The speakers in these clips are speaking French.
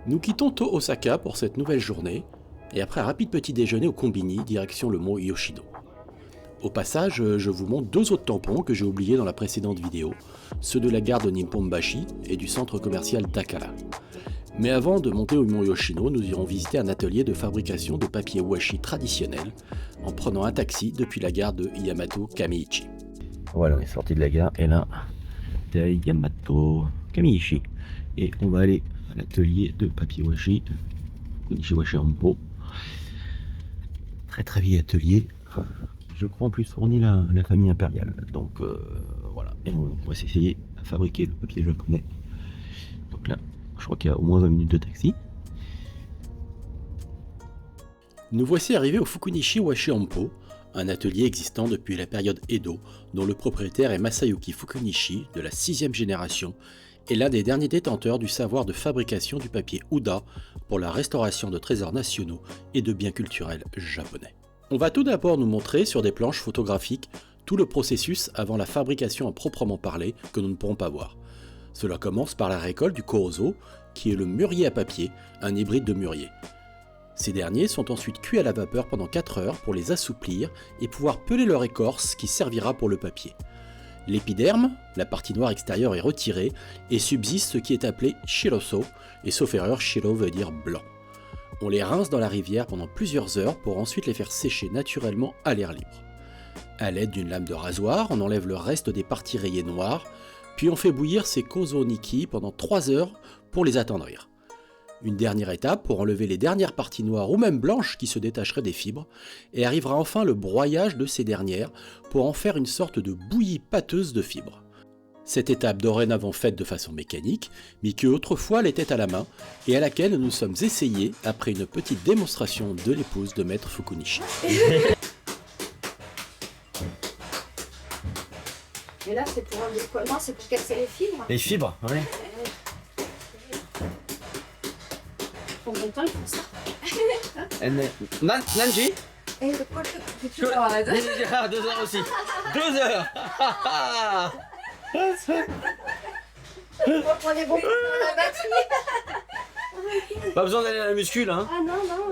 Nous quittons Osaka pour cette nouvelle journée, et après un rapide petit déjeuner au Combini, direction le mont Yoshino. Au passage, je vous montre deux autres tampons que j'ai oubliés dans la précédente vidéo, ceux de la gare de Nipponbashi et du centre commercial Takara. Mais avant de monter au mont Yoshino, nous irons visiter un atelier de fabrication de papier washi traditionnel, en prenant un taxi depuis la gare de Yamato Kamiichi. Voilà, on est sorti de la gare, et là, c'est Yamato Kamiichi. Et on va aller à l'atelier de papier washi, Washi Ampo. Très très vieil atelier. Je crois en plus fourni la famille impériale. Donc voilà, et on va s'essayer à fabriquer le papier japonais. Donc là, je crois qu'il y a au moins 20 minutes de taxi. Nous voici arrivés au Fukunishi Washi Ampo, un atelier existant depuis la période Edo, dont le propriétaire est Masayuki Fukunishi, de la 6e génération, et l'un des derniers détenteurs du savoir de fabrication du papier Uda pour la restauration de trésors nationaux et de biens culturels japonais. On va tout d'abord nous montrer sur des planches photographiques tout le processus avant la fabrication à proprement parler que nous ne pourrons pas voir. Cela commence par la récolte du korozo, qui est le mûrier à papier, un hybride de mûrier. Ces derniers sont ensuite cuits à la vapeur pendant 4 heures pour les assouplir et pouvoir peler leur écorce qui servira pour le papier. L'épiderme, la partie noire extérieure, est retirée et subsiste ce qui est appelé shiroso, et sauf erreur, shiro veut dire blanc. On les rince dans la rivière pendant plusieurs heures pour ensuite les faire sécher naturellement à l'air libre. A l'aide d'une lame de rasoir, on enlève le reste des parties rayées noires, puis on fait bouillir ces kozoniki pendant 3 heures pour les attendrir. Une dernière étape pour enlever les dernières parties noires ou même blanches qui se détacheraient des fibres, et arrivera enfin le broyage de ces dernières pour en faire une sorte de bouillie pâteuse de fibres. Cette étape dorénavant faite de façon mécanique, mais qui autrefois l'était à la main, et à laquelle nous nous sommes essayés après une petite démonstration de l'épouse de maître Fukunishi. Et là, c'est pour enlever quoi? Non, c'est pour casser les fibres. Les fibres, oui. Combien de temps ils font ça? Nanji Et de quoi tu leur as donné? 2 heures aussi. 2 heures. Vous prenez beaucoup de la batterie. Pas besoin d'aller à la muscu là. Hein. Ah non, non.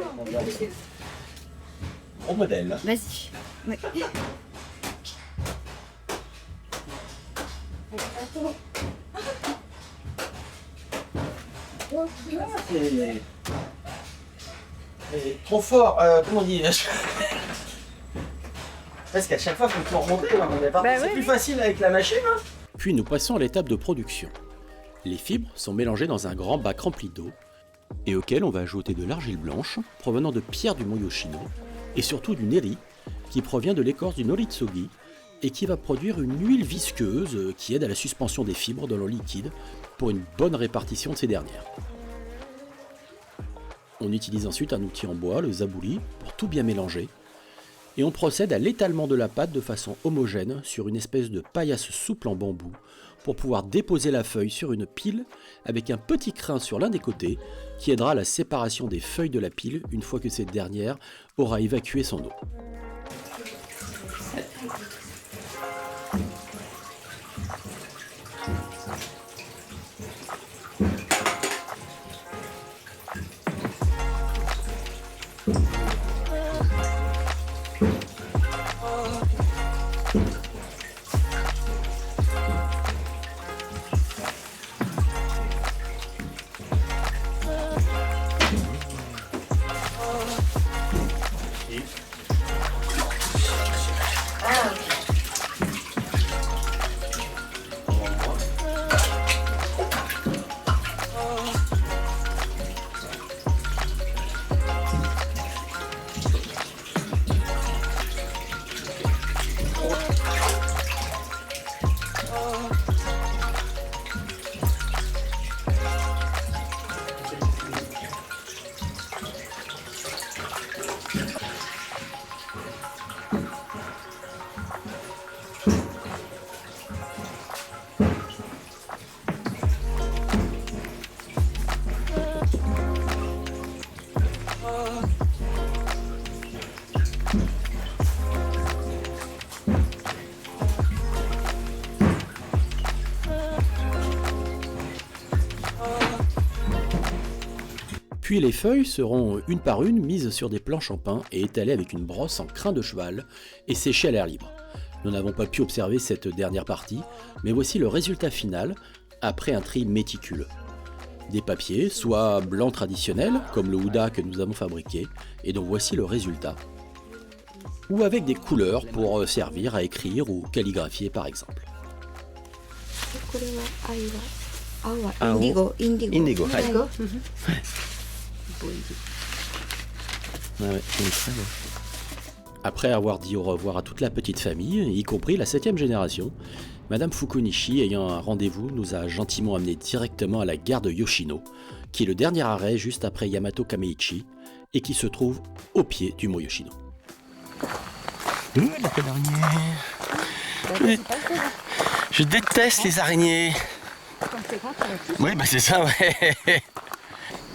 Au modèle. Vas-y. Oui. C'est trop fort, comment on dit? Parce qu'à chaque fois, il faut tout remonter, c'est plus facile avec la machine. Hein. Puis nous passons à l'étape de production. Les fibres sont mélangées dans un grand bac rempli d'eau et auquel on va ajouter de l'argile blanche provenant de pierres du mont Yoshino et surtout du neri qui provient de l'écorce du noritsugi et qui va produire une huile visqueuse qui aide à la suspension des fibres dans l'eau liquide pour une bonne répartition de ces dernières. On utilise ensuite un outil en bois, le zabouli, pour tout bien mélanger, et on procède à l'étalement de la pâte de façon homogène sur une espèce de paillasse souple en bambou pour pouvoir déposer la feuille sur une pile avec un petit crin sur l'un des côtés qui aidera à la séparation des feuilles de la pile une fois que cette dernière aura évacué son eau. Puis les feuilles seront une par une mises sur des planches en pin et étalées avec une brosse en crin de cheval et séchées à l'air libre. Nous n'avons pas pu observer cette dernière partie, mais voici le résultat final après un tri méticuleux. Des papiers, soit blancs traditionnels, comme le houda que nous avons fabriqué, et dont voici le résultat, ou avec des couleurs pour servir à écrire ou calligraphier par exemple. これは青は青インディゴインディゴインディゴ、はいインディゴ Ouais, c'est très beau. Après avoir dit au revoir à toute la petite famille, y compris la 7e génération, Madame Fukunishi, ayant un rendez-vous, nous a gentiment amenés directement à la gare de Yoshino, qui est le dernier arrêt juste après Yamato Kameichi, et qui se trouve au pied du mont Yoshino. Les araignées. Je déteste les araignées. Oui, bah c'est ça, ouais.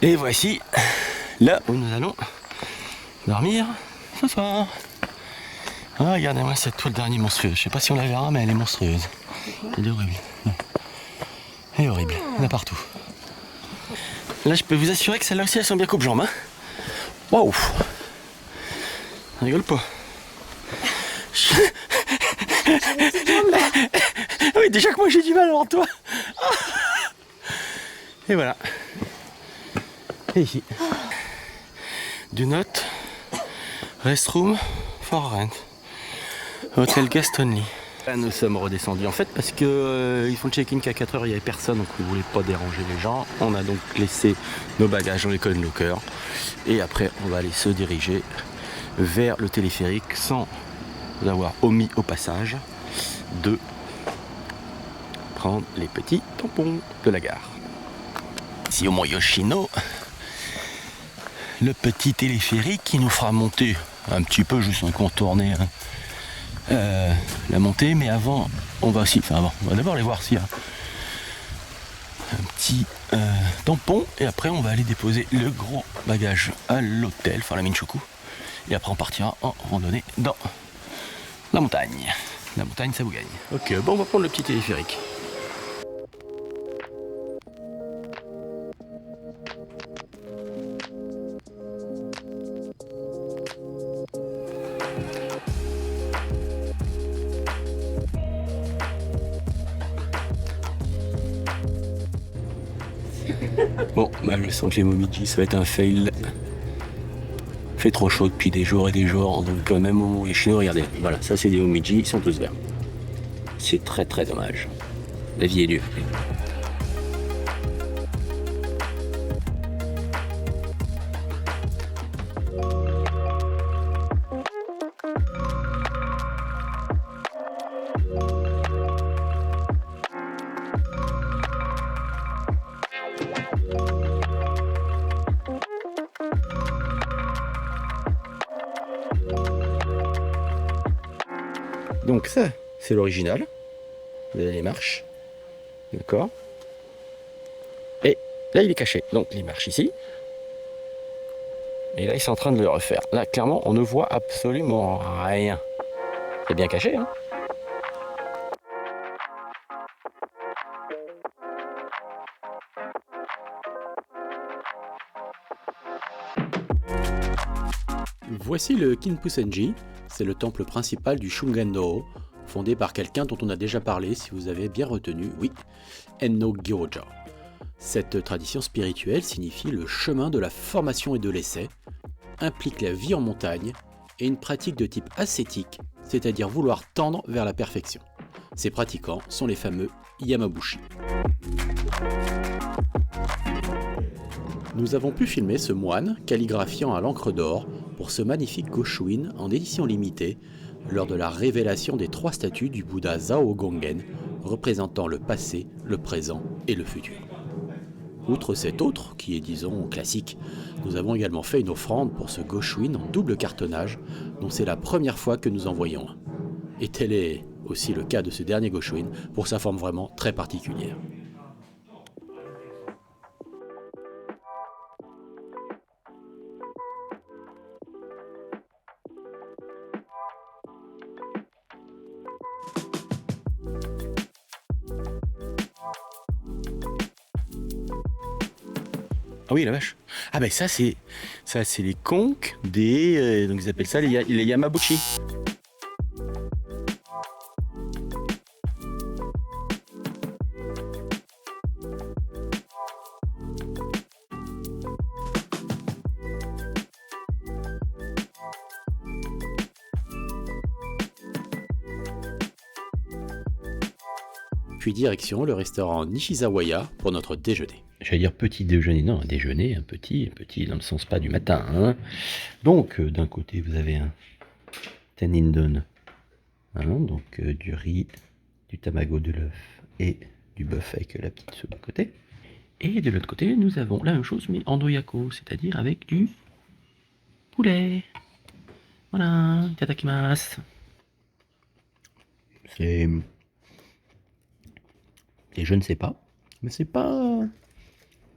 Et voici là où nous allons dormir ce soir. Ah, regardez-moi cette toile d'araignée monstrueuse. Je sais pas si on la verra, mais elle est monstrueuse. Elle est horrible. Elle est horrible. Il y en a partout. Là, je peux vous assurer que celles-là aussi, elles sont bien coupe-jambes. Hein. Waouh! On rigole pas. Oui, déjà que moi j'ai du mal alors toi. Et voilà. Et ici. Do not restroom for rent. Hôtel guest only. Là nous sommes redescendus en fait parce que ils font le check-in qu'à 4h, il n'y avait personne, donc on ne voulait pas déranger les gens. On a donc laissé nos bagages dans les coin locker et après on va aller se diriger vers le téléphérique sans avoir omis au passage de prendre les petits tampons de la gare. Ici au mont Yoshino, le petit téléphérique qui nous fera monter un petit peu, juste en contourner la montée, mais avant on va d'abord aller voir s'il y a un petit tampon et après on va aller déposer le gros bagage à l'hôtel, enfin la Minchoku, et après on partira en randonnée dans la montagne. La montagne, ça vous gagne. Ok, bon, on va prendre le petit téléphérique. Bon, bah, je sens que les Momiji, ça va être un fail. Il fait trop chaud depuis des jours et des jours, donc même au Yoshino, regardez, voilà, ça c'est des Momiji, ils sont tous verts. C'est très très dommage. La vie est dure. Donc ça, c'est l'original. Vous avez les marches. D'accord. Et là, il est caché. Donc les marches ici. Et là, ils sont en train de le refaire. Là, clairement, on ne voit absolument rien. C'est bien caché, hein. Voici le Kinpusenji, c'est le temple principal du Shungen-no, fondé par quelqu'un dont on a déjà parlé, si vous avez bien retenu, oui, Enno Gyoja. Cette tradition spirituelle signifie le chemin de la formation et de l'essai, implique la vie en montagne et une pratique de type ascétique, c'est-à-dire vouloir tendre vers la perfection. Ces pratiquants sont les fameux Yamabushi. Nous avons pu filmer ce moine calligraphiant à l'encre d'or pour ce magnifique Goshuin en édition limitée lors de la révélation des 3 statues du Bouddha Zao Gongen représentant le passé, le présent et le futur. Outre cet autre, qui est disons classique, nous avons également fait une offrande pour ce Goshuin en double cartonnage dont c'est la première fois que nous en voyons un. Et tel est aussi le cas de ce dernier Goshuin pour sa forme vraiment très particulière. Ah oui, la vache. Ah ben ça c'est les conques des... donc ils appellent ça les Yamabushi. Puis direction le restaurant Nishizawaya pour notre déjeuner. J'allais dire petit déjeuner, non, un déjeuner, un petit dans le sens pas du matin. Hein. Donc d'un côté vous avez un tenindon, hein, donc du riz, du tamago, de l'œuf et du bœuf avec la petite soupe à côté. Et de l'autre côté nous avons la même chose mais en doyako, c'est-à-dire avec du poulet. Voilà, itadakimasu. C'est... Et je ne sais pas. Mais c'est pas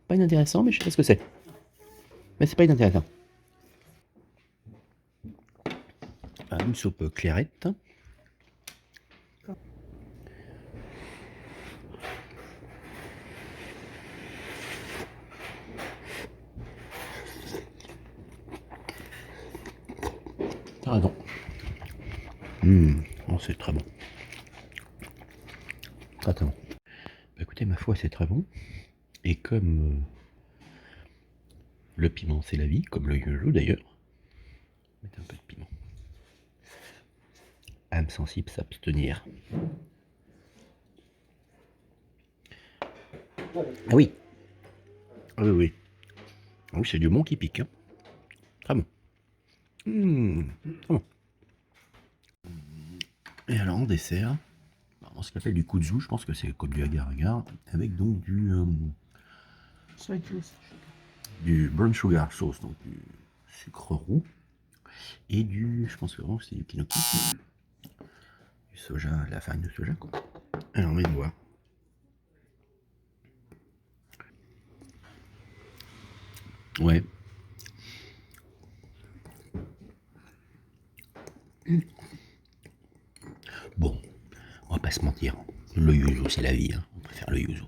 inintéressant, mais je sais pas ce que c'est. Mais c'est pas inintéressant. Une soupe clairette. Pardon. Oh, c'est très bon. Très très bon. Bah, écoutez, ma foi, c'est très bon. Et comme le piment, c'est la vie, comme le yuzu d'ailleurs. Mettez un peu de piment. Âme sensible, s'abstenir. Ah oui. Ah oui, oui. Ah oui, c'est du bon qui pique. Hein. Très bon. Très bon. Et alors en dessert, on ce qu'on appelle du kudzu, je pense que c'est comme du agar-agar, avec donc du brown sugar sauce, donc du sucre roux, et je pense que vraiment c'est du kinoki, du soja, la farine de soja quoi. Alors on va y voir. Ouais. Bon, on va pas se mentir, le yuzu c'est la vie, hein. On préfère le yuzu.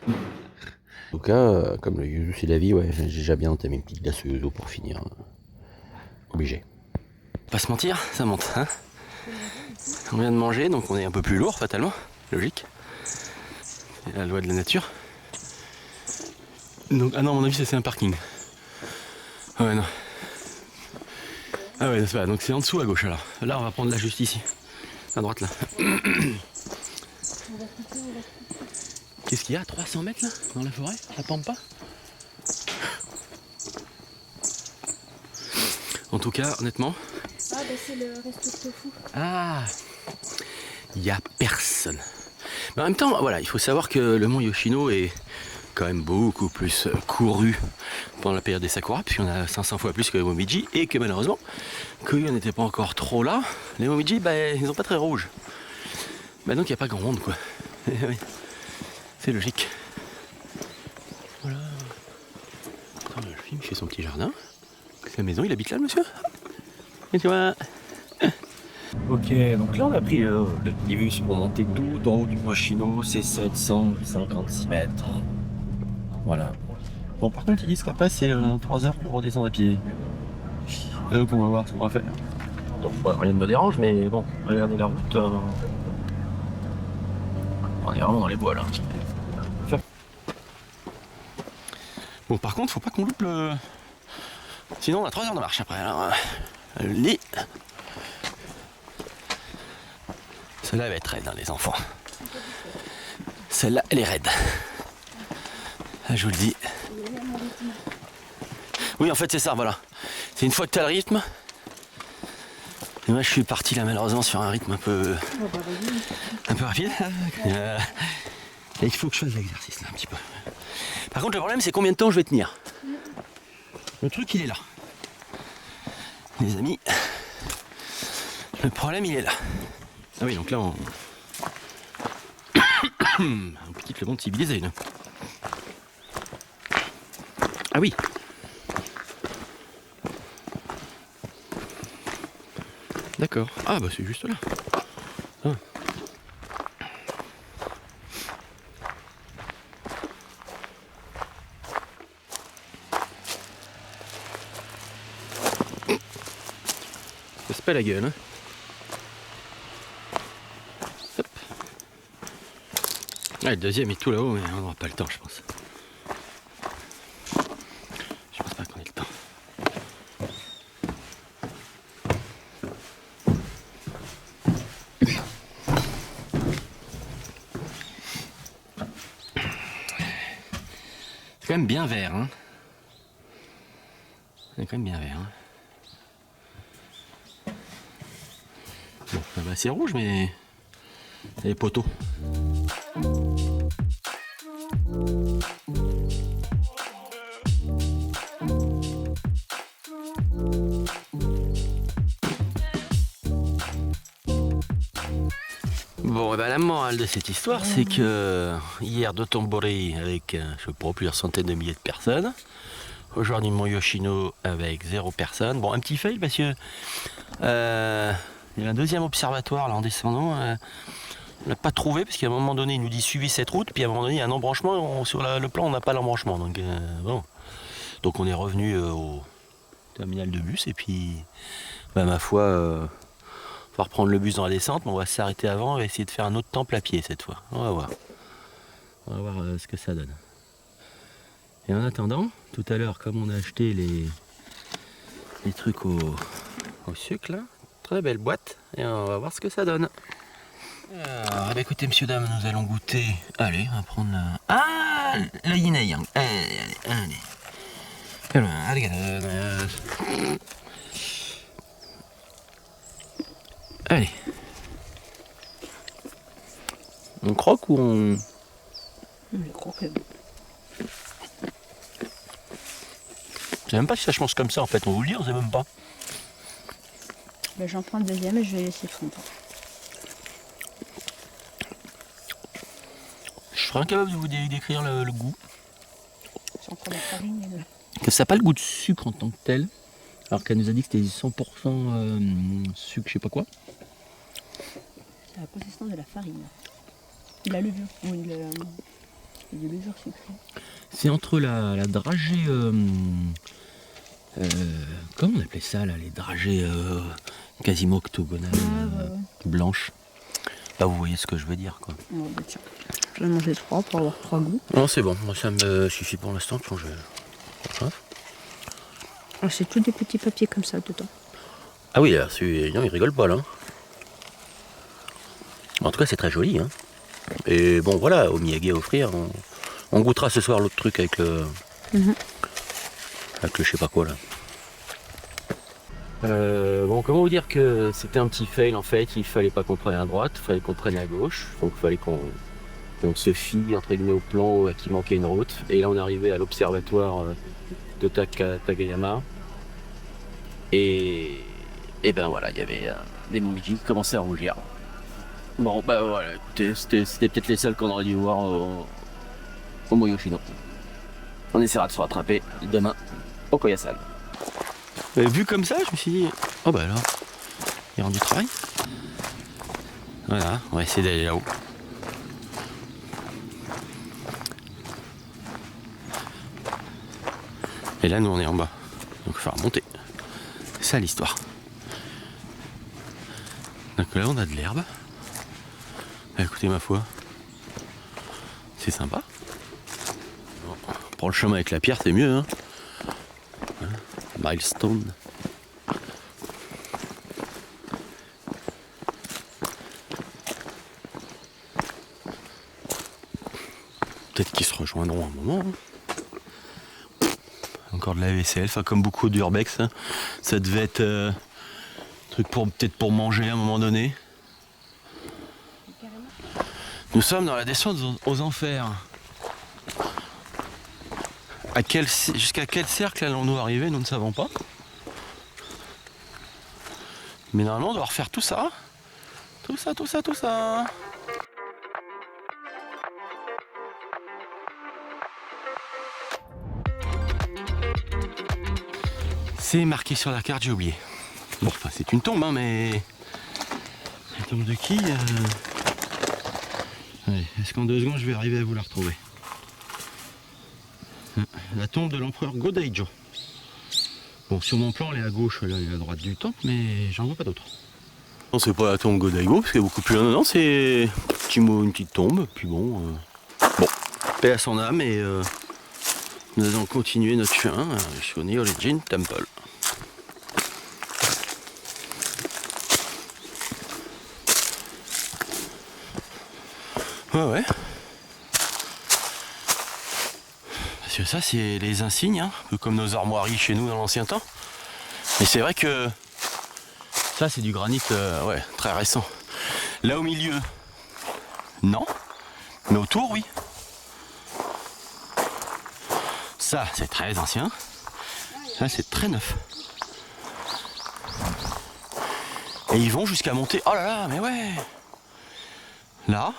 En tout cas, comme le yuzu c'est la vie, ouais, j'ai déjà bien entamé une petite glace au yuzu pour finir. Obligé. Pas se mentir, ça monte. Hein, on vient de manger, donc on est un peu plus lourd fatalement, logique. C'est la loi de la nature. Donc, ah non, à mon avis, ça c'est un parking. Ah ouais, non. Ah ouais, c'est pas, donc c'est en dessous à gauche alors. Là, on va prendre la juste ici. À droite là. Qu'est-ce qu'il y a à 300 mètres là, dans la forêt, la pampa? En tout cas, honnêtement. Ah bah c'est le resto de tofu. Ah, il n'y a personne. Mais en même temps, voilà, il faut savoir que le mont Yoshino est quand même beaucoup plus couru pendant la période des sakura, puisqu'il y en a 500 fois plus que les Momiji, et que malheureusement, qu'on n'était pas encore trop là, les Momiji, bah, ils sont pas très rouges. Bah donc il n'y a pas grand monde quoi. Oui. C'est logique. Voilà. Attends, le film fait son petit jardin. C'est la maison, il habite là, le monsieur? Et tu vois. Ok, donc là on a pris le bus pour monter tout en haut du Yoshino, c'est 756 mètres. Voilà. Bon, par contre, ils disent qu'après c'est 3 heures pour redescendre à pied. Et donc on va voir ce qu'on va faire. Donc rien ne me dérange, mais bon, regardez la route. On est vraiment dans les bois là. Bon, par contre, faut pas qu'on loupe le. Sinon, on a 3 heures de marche après. Alors, le lit. Celle-là, elle va être raide, hein, les enfants. Celle-là, elle est raide. Là, je vous le dis. Oui, en fait, c'est ça, voilà. C'est une fois que tu as le rythme. Et moi, je suis parti là, malheureusement, sur un rythme un peu rapide. Et il faut que je fasse l'exercice là, un petit peu. Par contre, le problème, c'est combien de temps je vais tenir. Le truc, il est là. Les amis, le problème, il est là. Ah oui, donc là, on quitte le monde civilisé, là. Ah oui. D'accord. Ah bah c'est juste là. Ah. pas la gueule. Hein. Hop. Ah, le deuxième est tout là-haut, mais on n'aura pas le temps, je pense. Je pense pas qu'on ait le temps. C'est quand même bien vert, hein. C'est quand même bien vert, hein. Bon, bah, c'est rouge, mais il y a les poteaux. Bon, et ben la morale de cette histoire, c'est que hier de Tombori avec, je sais pas, plusieurs centaines de milliers de personnes. Aujourd'hui, Mont Yoshino avec 0 personne. Bon, un petit fail parce que il y a un deuxième observatoire là en descendant. On l'a pas trouvé parce qu'à un moment donné, il nous dit suivez cette route. Puis à un moment donné, il y a un embranchement. Sur le plan, on n'a pas l'embranchement. Donc, bon. Donc on est revenu au terminal de bus. Et puis, bah, ma foi, on va reprendre le bus dans la descente. Mais on va s'arrêter avant et essayer de faire un autre temple à pied cette fois. On va voir. On va voir ce que ça donne. Et en attendant, tout à l'heure, comme on a acheté les trucs au sucre, là, très belle boîte, et on va voir ce que ça donne. Alors, eh bien, écoutez, messieurs, dames, nous allons goûter. Allez, on va prendre la... Ah, le yin et yang. Allez. Allez. On croque ou on... Je croque. Je sais même pas si ça se mange comme ça en fait, on vous le dit, on sait même pas. Ben, j'en prends le deuxième et je vais laisser fondre. Je serais incapable de vous décrire le goût. C'est encore la farine et le... Que ça n'a pas le goût de sucre en tant que tel. Alors qu'elle nous a dit que c'était 100% sucre, je sais pas quoi. C'est la consistance de la farine. La levure. Oui, il y a des levures sucrées. C'est entre la dragée... comment on appelait ça là, les dragées quasiment octogonales, blanches. Là vous voyez ce que je veux dire quoi. Oh, bah, tiens. Je vais manger 3 pour avoir 3 goûts. Non c'est bon, moi ça me suffit pour l'instant. Oh, c'est tous des petits papiers comme ça dedans. Ah oui, là, non, il rigole pas là. En tout cas c'est très joli. Hein. Et bon voilà, au Miyagi à offrir, on goûtera ce soir l'autre truc avec le... Avec le je sais pas quoi là. Bon, comment vous dire que c'était un petit fail en fait, il fallait pas qu'on prenne à droite, il fallait qu'on prenne à gauche, donc il fallait qu'on se fie entre guillemets au plan qui manquait une route. Et là on est arrivé à l'observatoire de Tagayama. Et ben voilà, il y avait des momiji qui commençaient à rougir. Bon bah voilà, écoutez, c'était peut-être les seuls qu'on aurait dû voir au Mont Yoshino. On essaiera de se rattraper demain au Koyasan. Vu comme ça, je me suis dit, oh bah alors, il y a rendu travail. Voilà, on va essayer d'aller là-haut. Et là, nous, on est en bas. Donc, il va falloir monter. C'est ça l'histoire. Donc là, on a de l'herbe. Écoutez, ma foi, c'est sympa. Bon, on prend le chemin avec la pierre, c'est mieux, hein. Milestone. Peut-être qu'ils se rejoindront un moment. Hein. Encore de la vaisselle, enfin comme beaucoup d'urbex. Hein. Ça devait être truc peut-être pour manger à un moment donné. Nous sommes dans la descente aux enfers. Jusqu'à quel cercle allons-nous arriver, nous ne savons pas. Mais normalement, on doit refaire tout ça. Tout ça. C'est marqué sur la carte, j'ai oublié. Bon, enfin, c'est une tombe, hein, mais... La tombe de qui Allez, est-ce qu'en 2 secondes, je vais arriver à vous la retrouver? La tombe de l'empereur Go-Daijo. Bon, sur mon plan, elle est à gauche, là, elle est à droite du temple, mais j'en vois pas d'autres. Non, c'est pas la tombe Go-Daigo, parce qu'il y a beaucoup plus loin. Non, c'est une petite tombe, puis bon. Bon, paix à son âme, et nous allons continuer notre chemin sur Nyorijin Temple. Ouais. Parce que ça, c'est les insignes, hein, un peu comme nos armoiries chez nous dans l'ancien temps. Et c'est vrai que ça, c'est du granit ouais, très récent. Là au milieu, non. Mais autour, oui. Ça, c'est très ancien. Ça, c'est très neuf. Et ils vont jusqu'à monter. Oh là là, mais ouais. Là.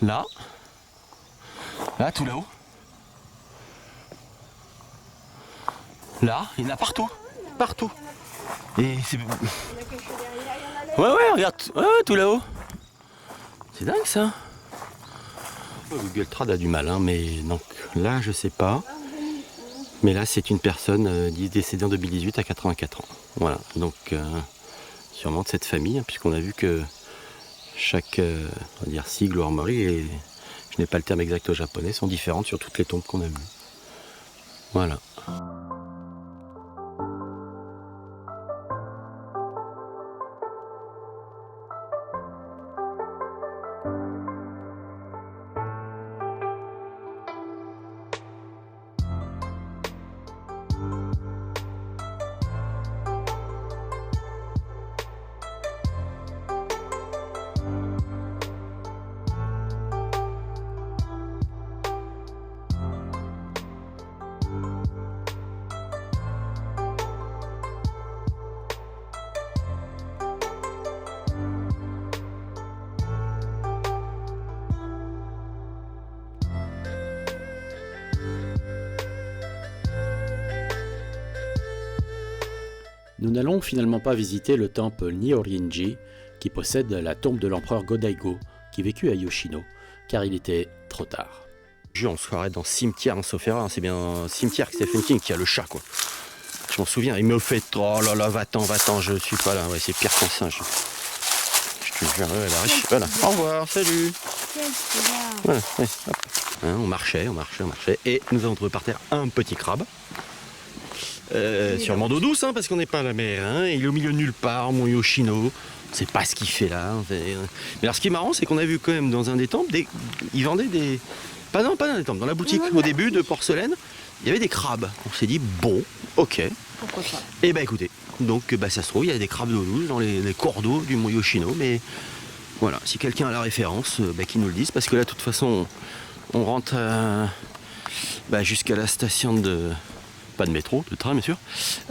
Là. Là, tout là-haut. Là, il y en a partout. Partout. Et c'est... Ouais, regarde. Ouais, tout là-haut. C'est dingue, ça. Google Trad a du mal, hein, mais donc là, je sais pas. Mais là, c'est une personne décédée en 2018 à 84 ans. Voilà, donc sûrement de cette famille, hein, puisqu'on a vu que chaque on va dire sigle ou armoirie, et je n'ai pas le terme exact au japonais, sont différentes sur toutes les tombes qu'on a vues. Voilà. Nous n'allons finalement pas visiter le temple Nyorinji, qui possède la tombe de l'empereur Go-Daigo, qui vécut à Yoshino, car il était trop tard. On se croirait dans Cimetière, hein, sauf erreur, c'est bien Cimetière que Stephen King qui a le chat, quoi. Je m'en souviens, il me fait oh là là, va-t'en, je suis pas là, ouais, c'est pire qu'un singe. Je te jure, ouais, la riche, voilà. Au revoir, salut. Voilà, ouais, hop. Hein, on marchait, et nous avons trouvé par terre un petit crabe. Sûrement d'eau douce, hein, parce qu'on n'est pas à la mer, hein. Il est au milieu de nulle part, mon Yoshino. On sait pas ce qu'il fait là. Mais alors ce qui est marrant, c'est qu'on a vu quand même dans un des temples, ils vendaient des... Pas dans les temples, dans la boutique au début de porcelaine, il y avait des crabes. On s'est dit, bon, ok. Pourquoi pas. Et bah écoutez, donc ça se trouve, il y a des crabes d'eau douce dans les cours d'eau du mont Yoshino, mais voilà, si quelqu'un a la référence, qu'il nous le dise, parce que là, de toute façon, on rentre jusqu'à la station de... Pas de métro, de train bien sûr,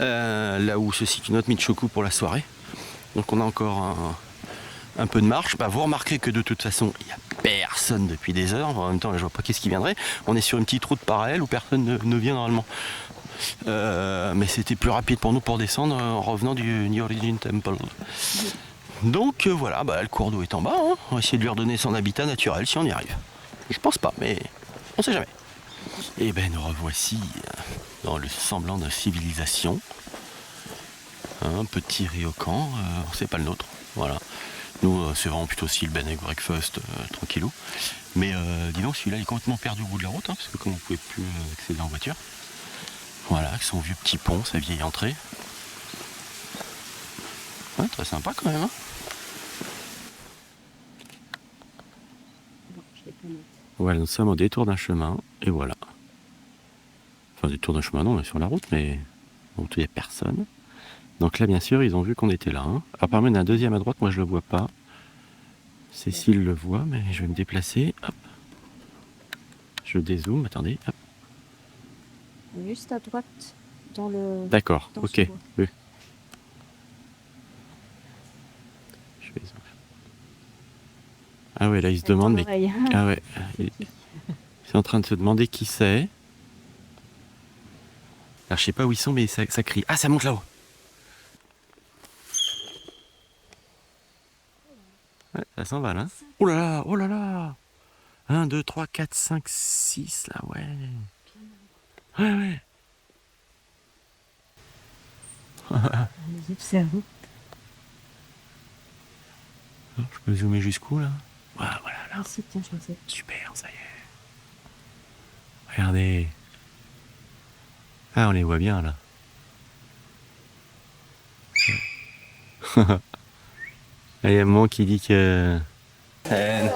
là où se situe notre Michoku pour la soirée. Donc on a encore un peu de marche. Vous remarquerez que de toute façon, il n'y a personne depuis des heures. En même temps, là, je vois pas qu'est-ce qui viendrait. On est sur une petite route parallèle où personne ne vient normalement. Mais c'était plus rapide pour nous pour descendre en revenant du Nyorijin Temple. Donc voilà, le cours d'eau est en bas. Hein. On va essayer de lui redonner son habitat naturel si on y arrive. Je pense pas, mais on sait jamais. Et nous revoici dans le semblant de civilisation. Un petit ryokan, c'est pas le nôtre. Voilà. Nous, c'est vraiment plutôt style bed and breakfast, tranquillou. Mais dis donc, celui-là il est complètement perdu au bout de la route, hein, parce que comme on ne pouvait plus accéder en voiture. Voilà, avec son vieux petit pont, sa vieille entrée. Ouais, très sympa quand même. Hein. Voilà, nous sommes au détour d'un chemin, et voilà. Enfin, détour d'un chemin, non, on est sur la route, mais bon, il n'y a personne. Donc là, bien sûr, ils ont vu qu'on était là. Hein. Apparemment, il y en a un deuxième à droite, moi je le vois pas. Cécile le voit, mais je vais me déplacer. Hop. Je dézoome, attendez. Hop. Juste à droite, dans le... D'accord, dans ok. Oui. Je vais... Ah ouais, là, il se demande, mais... Ah ouais. Il est en train de se demander qui c'est. Alors, je sais pas où ils sont, mais ça crie. Ah, ça monte là-haut. Ouais, ça s'en va là. Oh là là, oh là là. 1, 2, 3, 4, 5, 6 là, ouais. Ouais. Nous observons. Je peux zoomer jusqu'où là? Voilà, voilà, là. Ah si, tiens, je pensais. Super, ça y est. Regardez. Ah, on les voit bien là. Il y a un moment qui dit que... Ben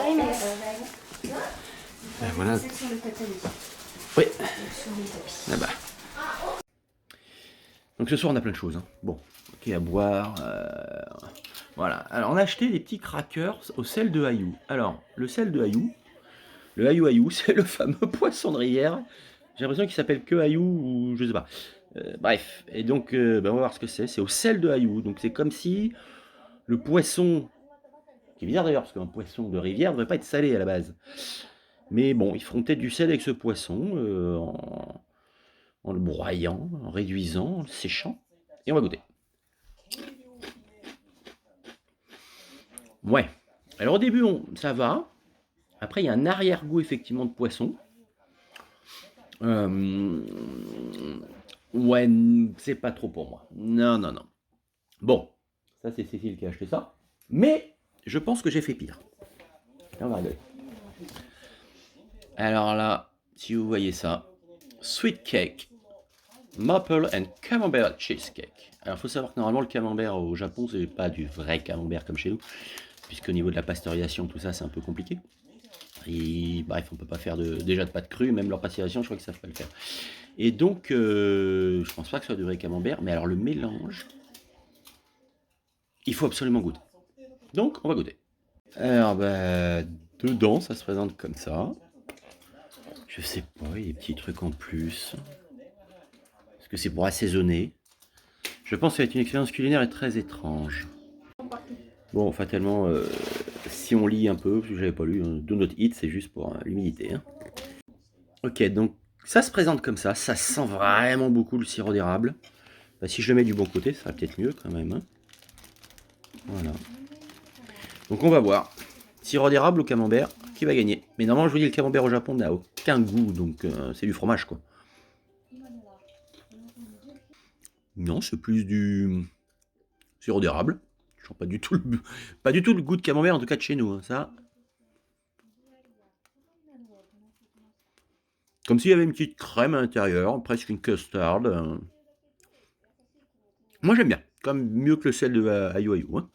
voilà. Oui. Là-bas. Donc ce soir on a plein de choses. Hein. Bon, ok, à boire. Voilà. Alors on a acheté des petits crackers au sel de Hayou. Alors, le sel de Hayou, le Hayou, c'est le fameux poisson de rivière. J'ai l'impression qu'il s'appelle que Hayou ou je sais pas. Bref, et donc on va voir ce que c'est. C'est au sel de Hayou. Donc c'est comme si le poisson, qui est bizarre d'ailleurs, parce qu'un poisson de rivière ne devrait pas être salé à la base. Mais bon, ils feront peut-être du sel avec ce poisson en le broyant, en réduisant, en le séchant. Et on va goûter. Ouais. Alors au début, ça va. Après, il y a un arrière-goût effectivement de poisson. Ouais, c'est pas trop pour moi. Non, non, non. Bon, ça c'est Cécile qui a acheté ça. Mais je pense que j'ai fait pire. On va regarder. Alors là, si vous voyez ça, sweet cake, maple and camembert cheesecake. Alors il faut savoir que normalement le camembert au Japon c'est pas du vrai camembert comme chez nous, puisqu'au niveau de la pasteurisation tout ça c'est un peu compliqué. Et bref, on peut pas faire déjà de pâte crue, même leur pasteurisation je crois qu'ils savent pas le faire. Et donc je pense pas que ce soit du vrai camembert, mais alors le mélange, il faut absolument goûter. Donc on va goûter. Alors dedans ça se présente comme ça. Je sais pas, il y a des petits trucs en plus. Est-ce que c'est pour assaisonner? Je pense que ça va être une expérience culinaire très étrange. Bon, fatalement, si on lit un peu, parce que j'avais pas lu, Do Not Eat, c'est juste pour l'humidité. Hein. Ok, donc ça se présente comme ça sent vraiment beaucoup le sirop d'érable. Bah, si je le mets du bon côté, ça va peut-être mieux quand même. Hein. Voilà. Donc on va voir. Sirop d'érable ou camembert, qui va gagner? Mais normalement, je vous dis, le camembert au Japon n'a aucun goût, donc c'est du fromage, quoi. Non, c'est plus du sirop d'érable. Je sens pas du tout le goût de camembert, en tout cas de chez nous. Hein, ça. Comme s'il y avait une petite crème à l'intérieur, presque une custard. Moi, j'aime bien. Comme mieux que le sel de Hayou Hayou. Hein.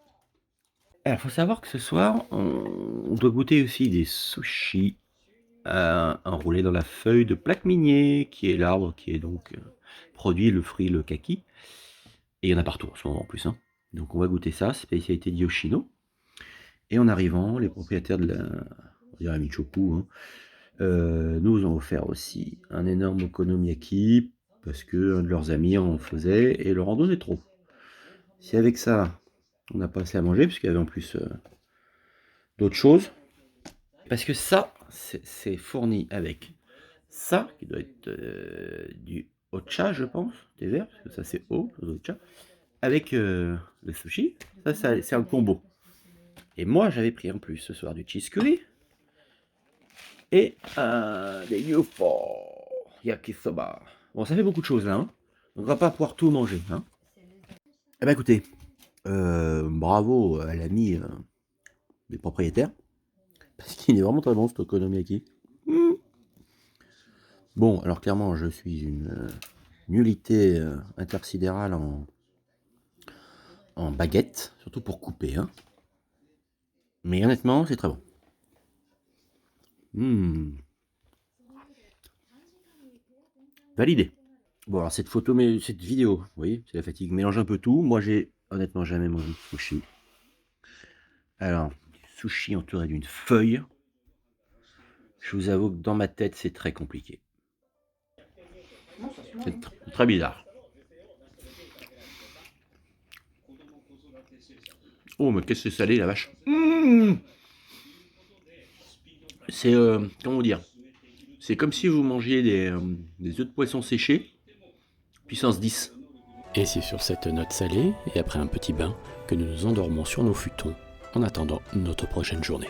Alors, il faut savoir que ce soir, on doit goûter aussi des sushis enroulés dans la feuille de plaque minier, qui est l'arbre qui est donc produit le fruit, le kaki. Et il y en a partout en ce moment en plus. Hein. Donc on va goûter ça, spécialité de Yoshino. Et en arrivant, les propriétaires de la Michoku nous ont offert aussi un énorme okonomiyaki, parce qu'un de leurs amis en faisait, et leur en donnait trop. Si avec ça, on n'a pas assez à manger, puisqu'il y avait en plus d'autres choses, parce que ça, c'est fourni avec ça, qui doit être du ocha, je pense, des verres, parce que ça c'est ocha, avec le sushi, ça c'est un combo. Et moi j'avais pris en plus ce soir du cheese curry et des UFO yakisoba. Bon, ça fait beaucoup de choses là, hein. Donc on va pas pouvoir tout manger. Hein. Eh ben écoutez, bravo à l'ami des propriétaires, parce qu'il est vraiment très bon cet okonomiyaki. Bon, alors clairement, je suis une nullité intersidérale en baguette, surtout pour couper. Hein. Mais honnêtement, c'est très bon. Validé. Bon, alors cette vidéo, vous voyez, c'est la fatigue, mélange un peu tout. Moi, j'ai honnêtement jamais mangé de sushi. Alors, sushi entouré d'une feuille. Je vous avoue que dans ma tête, c'est très compliqué. C'est très bizarre. Oh, mais qu'est-ce que c'est salé, la vache. C'est, comment dire, c'est comme si vous mangiez des œufs de poisson séchés, puissance 10. Et c'est sur cette note salée, et après un petit bain, que nous nous endormons sur nos futons, en attendant notre prochaine journée.